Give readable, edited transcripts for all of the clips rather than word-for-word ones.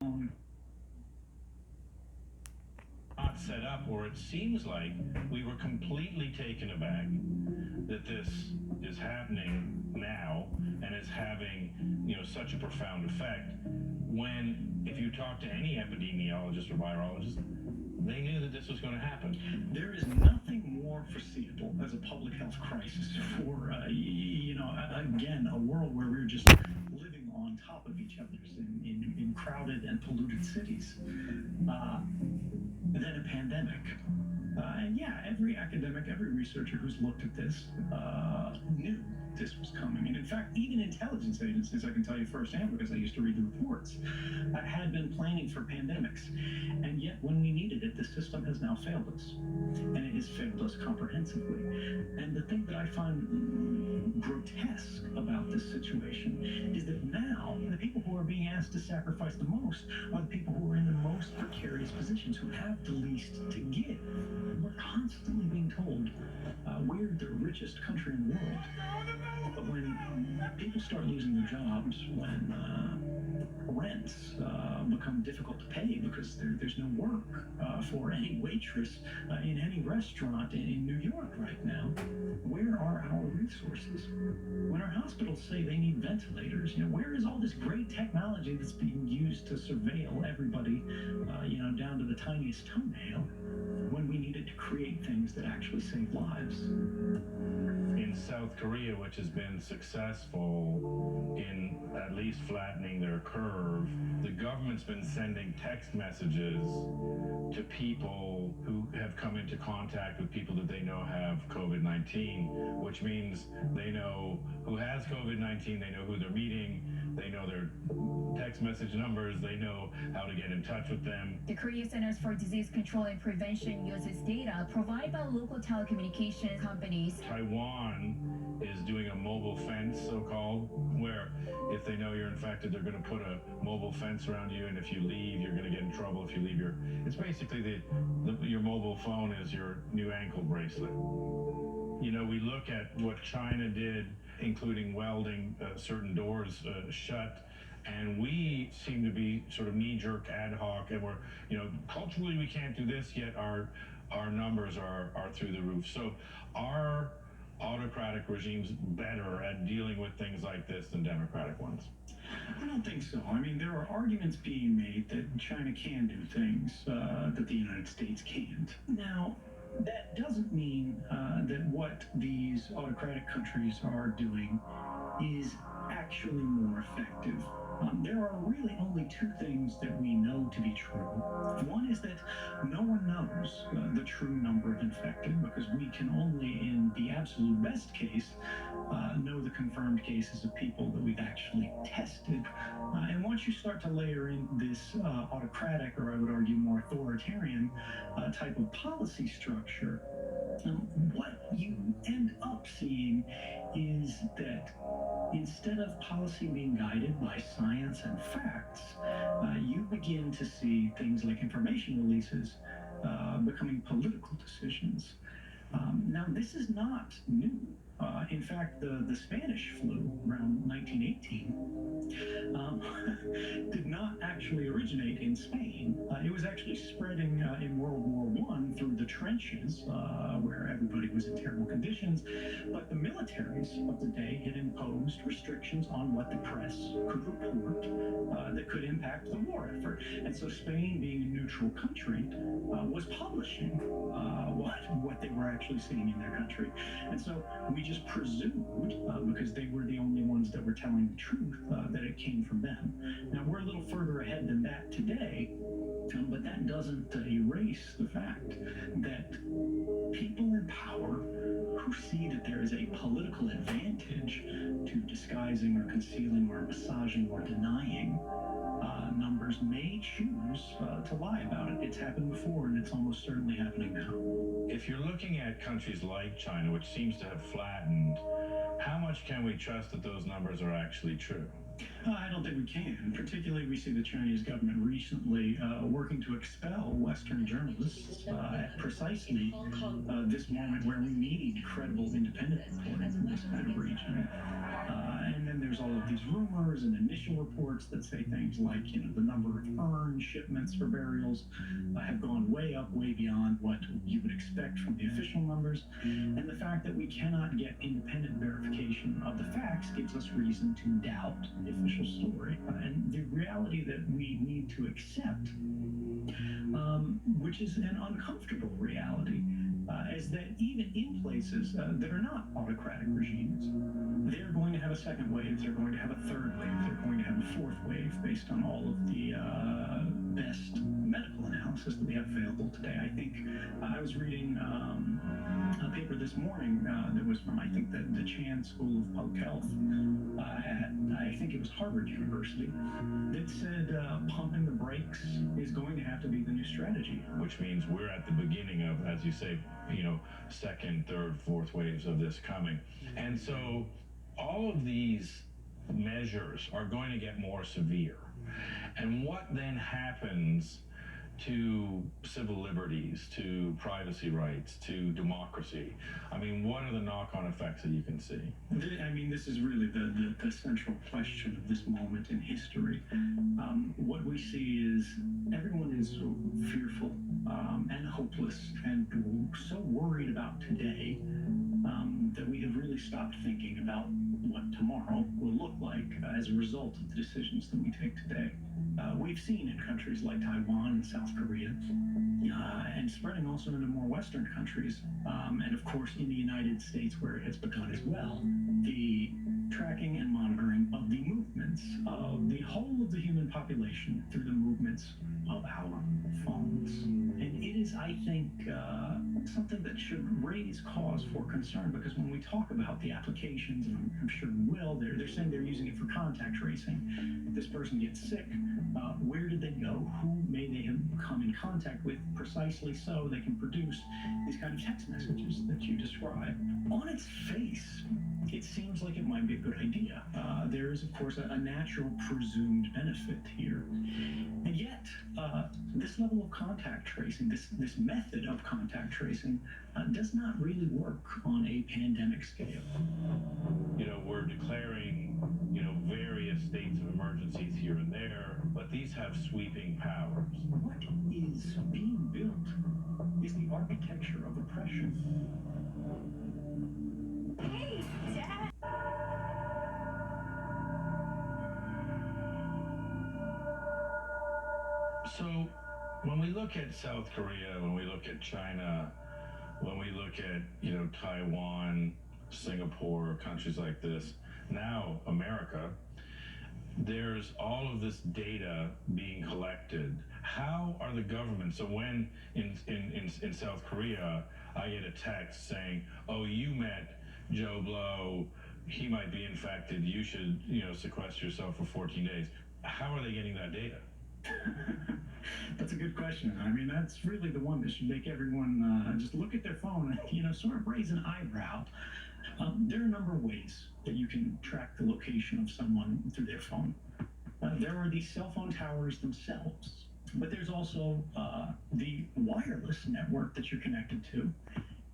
Not set up, or it seems like we were completely taken aback that this is happening now and is having, such a profound effect, when if you talk to any epidemiologist or virologist, they knew that this was going to happen. There is nothing more foreseeable as a public health crisis for, again, a world where we're just living on top of each other's in crowded and polluted cities than a pandemic. And yeah, every academic, every researcher who's looked at this knew this was coming. And in fact, even intelligence agencies, I can tell you firsthand because I used to read the reports, had been planning for pandemics. And yet, when we needed it, the system has now failed us. And it has failed us comprehensively. And the thing that I find grotesque about this situation is that now the people who are being asked to sacrifice the most are the people who are in the most precarious positions, who have the least to give. We're constantly being told we're the richest country in the world. But when people start losing their jobs, when rents become difficult to pay because there's no work for any waitress in any restaurant in New York right now, where are our resources? When our hospitals say they need ventilators, where is all this great technology that's being used to surveil everybody, down to the tiniest toenail, when we needed to create things that actually save lives? In South Korea, which has been successful in at least flattening their curve, the government's been sending text messages to people who have come into contact with people that they know have COVID-19, which means they know who has COVID-19, they know who they're meeting, they know their text message numbers, they know how to get in touch with them. The Korea Centers for Disease Control and Prevention uses data provided by local telecommunication companies. Taiwan is doing a mobile fence, so-called, where if they know you're infected, they're going to put a mobile fence around you, and if you leave, you're going to get in trouble if you leave it's basically your mobile phone is your new ankle bracelet. We look at what China did, including welding certain doors shut, and we seem to be sort of knee-jerk ad hoc, and we're, culturally we can't do this, yet our numbers are through the roof. So are autocratic regimes better at dealing with things like this than democratic ones? I don't think so. I mean, there are arguments being made that China can do things that the United States can't. Now, that doesn't mean that what these autocratic countries are doing is actually more effective. There are really only two things that we know to be true. One is that no one knows the true number of infected, because we can only, in the absolute best case, know the confirmed cases of people that we've actually tested. And once you start to layer in this autocratic, or I would argue more authoritarian type of policy structure, what you end up seeing is that instead of policy being guided by science and facts, you begin to see things like information releases becoming political decisions. Now, this is not new. In fact, the Spanish flu around 1918 did not actually originate in Spain. It was actually spreading in World War I through the trenches, where everybody was in terrible conditions. But the militaries of the day had imposed restrictions on what the press could report that could impact the war effort. And so Spain, being a neutral country, was publishing what they were actually seeing in their country. And so we just presumed, because they were the only ones that were telling the truth, that it came from them. Now, we're a little further ahead than that today, but that doesn't erase the fact that people in power who see that there is a political advantage to disguising or concealing or massaging or denying numbers may choose to lie about it. It's happened before, and it's almost certainly happening now. If you're looking at countries like China, which seems to have flattened, how much can we trust that those numbers are actually true? I don't think we can. Particularly, we see the Chinese government recently working to expel Western journalists at precisely this moment where we need credible, independent reporting from this kind of region. And then there's all of these rumors and initial reports that say things like, the number of urn shipments for burials have gone way up, way beyond what you would expect from the official numbers. And the fact that we cannot get independent verification of the facts gives us reason to doubt the official story. And the reality that we need to accept, which is an uncomfortable reality, is that even in places that are not autocratic regimes, they're going to have a second wave, they're going to have a third wave, they're going to have a fourth wave based on all of the best medical analysis that we have available today. I think I was reading a paper this morning that was from, I think, the Chan School of Public Health at, I think it was Harvard University, that said pumping the brakes is going to have to be the new strategy. Which means we're at the beginning of, as you say, second, third, fourth waves of this coming. And so all of these measures are going to get more severe. And what then happens to civil liberties, to privacy rights, to democracy? I mean, what are the knock-on effects that you can see? I mean, this is really the central question of this moment in history. What we see is everyone is fearful and hopeless and so worried about today that we have really stopped thinking about what tomorrow will look like as a result of the decisions that we take today. We've seen in countries like Taiwan and South Korea, and spreading also into more Western countries, and of course in the United States where it has begun as well, the tracking and monitoring of the movements of the whole of the human population through the movements of our phones. And it is, I think, something that should raise cause for concern, because when we talk about the applications, and I'm sure we will, they're saying they're using it for contact tracing. If this person gets sick, where did they go? Who may they have come in contact with? Precisely so they can produce these kind of text messages that you describe. On its face, it seems like it might be a good idea. There is, of course, a natural presumed benefit here. And yet, this level of contact tracing, this method of contact tracing, does not really work on a pandemic scale. We're declaring, various states of emergencies here and there, but these have sweeping powers. What is being built is the architecture of oppression. Hey, Dad! So when we look at South Korea, when we look at China, when we look at, Taiwan, Singapore, countries like this, now America, there's all of this data being collected. How are the governments? So when in South Korea, I get a text saying, "Oh, you met Joe Blow, he might be infected, you should, sequester yourself for 14 days. How are they getting that data? That's a good question. I mean, that's really the one that should make everyone just look at their phone and, sort of raise an eyebrow. There are a number of ways that you can track the location of someone through their phone. There are these cell phone towers themselves, but there's also the wireless network that you're connected to,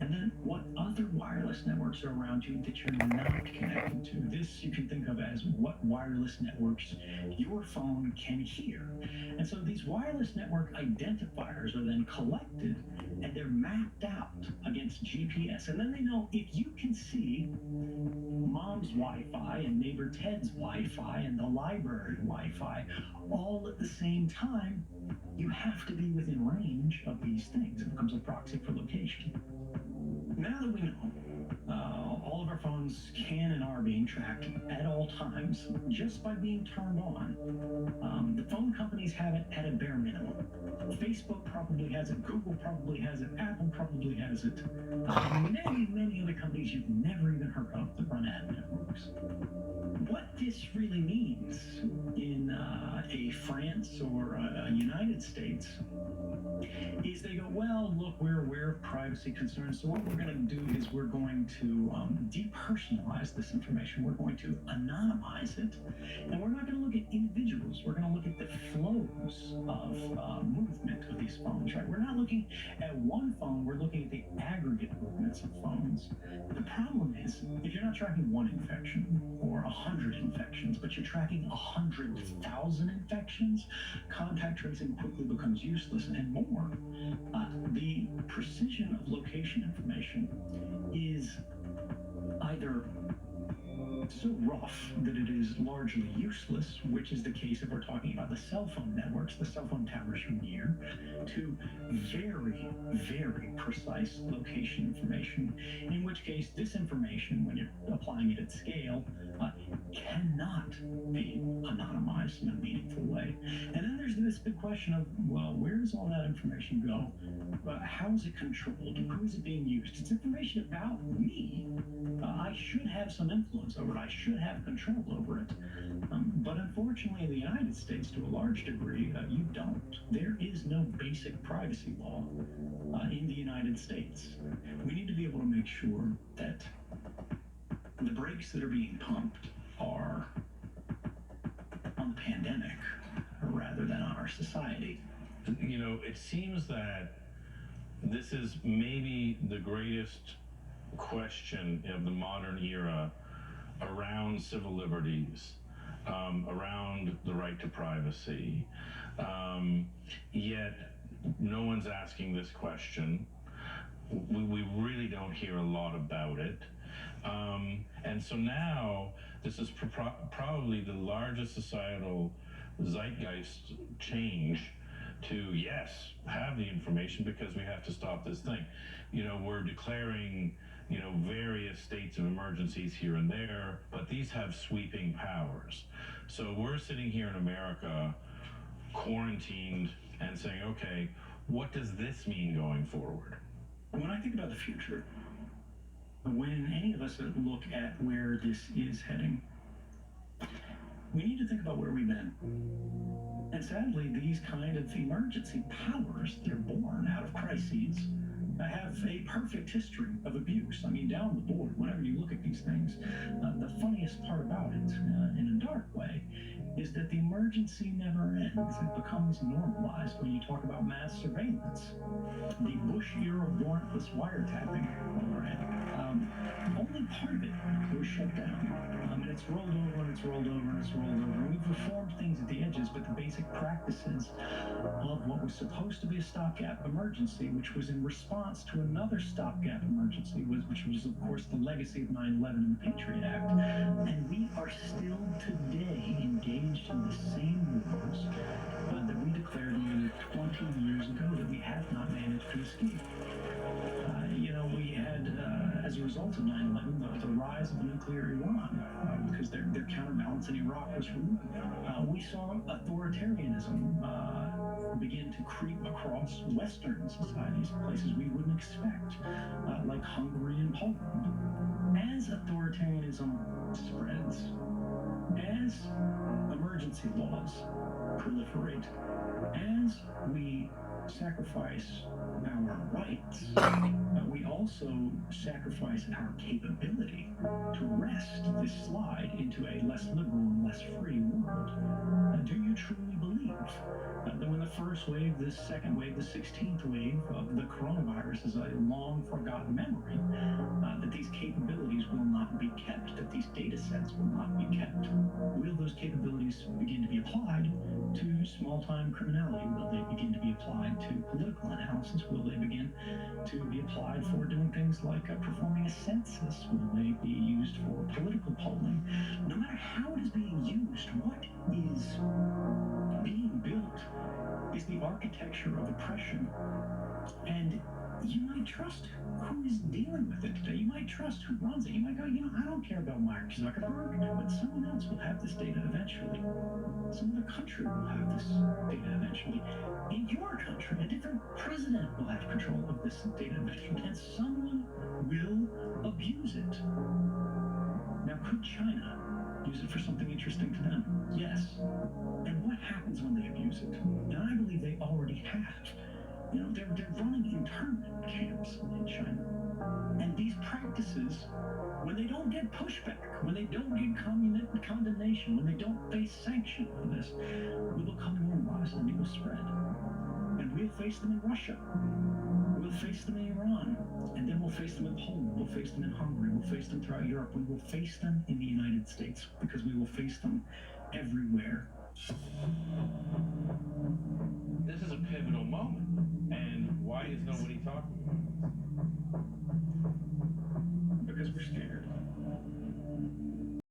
and then what other wireless networks are around you that you're not connected to. This you can think of as what wireless networks your phone can hear. And so these wireless network identifiers are then collected and they're mapped out against GPS. And then they know if you can see mom's Wi-Fi and neighbor Ted's Wi-Fi and the library Wi-Fi all at the same time, you have to be within range of these things. It becomes a proxy for location. Now that we know all of our phones can and are being tracked at all times just by being turned on, the phone companies have it at a bare minimum. Facebook probably has it, Google probably has it, Apple probably has it, many other companies you've never even heard of that run ad networks. What this really means in a France or a United States is they go, well, look, we're aware of privacy concerns, so what we're going to do is we're going to depersonalize this information. We're going to anonymize it, and we're not going to look at individuals. We're going to look at the flows of movement of these phones, right? We're not looking at one phone, we're looking at the aggregate movements of phones. The problem is, if you're not tracking one infection or 100 infections, but you're tracking 100,000 infections, contact tracing quickly becomes useless. And more, the precision of location information is either so rough that it is largely useless, which is the case if we're talking about the cell phone networks, the cell phone towers from here, to very, very precise location information, in which case this information, when you're applying it at scale, cannot be anonymized in a meaningful way. And then there's this big question of, well, where does all that information go? How is it controlled? Who is it being used? It's information about me. I should have some influence over it. I should have control over it. But unfortunately, in the United States, to a large degree, you don't. There is no basic privacy law in the United States. We need to be able to make sure that the brakes that are being pumped are on the pandemic rather than on our society. You know, it seems that this is maybe the greatest question of the modern era around civil liberties, around the right to privacy. Yet no one's asking this question. We really don't hear a lot about it. And so now this is probably the largest societal zeitgeist change to, yes, have the information because we have to stop this thing. You know, we're declaring, you know, various states of emergencies here and there, but these have sweeping powers. So we're sitting here in America, quarantined, and saying, okay, what does this mean going forward? When I think about the future, when any of us look at where this is heading, we need to think about where we've been. And sadly, these kind of emergency powers that are born out of crises have a perfect history of abuse. I mean, down the board, whenever you look at these things, the funniest part about it, in a dark way, is that the emergency never ends. It becomes normalized when you talk about mass surveillance. The Bush era warrantless wiretapping, only part of it was shut down. And it's rolled over and it's rolled over and it's rolled over. And we've reformed things at the edges, but the basic practices of what was supposed to be a stopgap emergency, which was in response to another stopgap emergency, which was, of course, the legacy of 9/11 and the Patriot Act. And we are still today engaged in the same wars that we declared nearly 20 years ago that we have not managed to escape. You know, we had, as a result of 9/11, the rise of nuclear Iran, because their counterbalance in Iraq was removed. We saw authoritarianism begin to creep across Western societies, places we wouldn't expect, like Hungary and Poland. As authoritarianism spreads, as emergency laws proliferate, as we sacrifice our rights, we also sacrifice our capability to wrest this slide into a less liberal and less free world. Do you truly believe that when the first wave, the second wave, the 16th wave of the coronavirus is a long forgotten memory, that these capabilities will not be kept, that these data sets will not be kept? Will those capabilities begin to be applied to small-time criminality? Will they begin to be applied to political analysis? Will they begin to be applied for doing things like performing a census? Will they be used for political polling? No matter how it is being used, what is being built is the architecture of oppression. And you might trust who is dealing with it today. You might trust who runs it. You might go, you know, I don't care about Mark Zuckerberg, but someone else will have this data eventually. Some other country will have this data eventually. In your country, a different president will have control of this data eventually, and someone will abuse it. Now, could China use it for something interesting to them? Yes. And what happens when they abuse it? And I believe they already have. You know, they're running internment camps in China. And these practices, when they don't get pushback, when they don't get condemnation, when they don't face sanction for this, will become normalized and they will spread. And we'll face them in Russia. We'll face them in Iran. And then we'll face them in Poland. We'll face them in Hungary. We'll face them throughout Europe. We will face them in the United States because we will face them everywhere. This is a pivotal moment. And why is nobody talking about it? Because we're scared.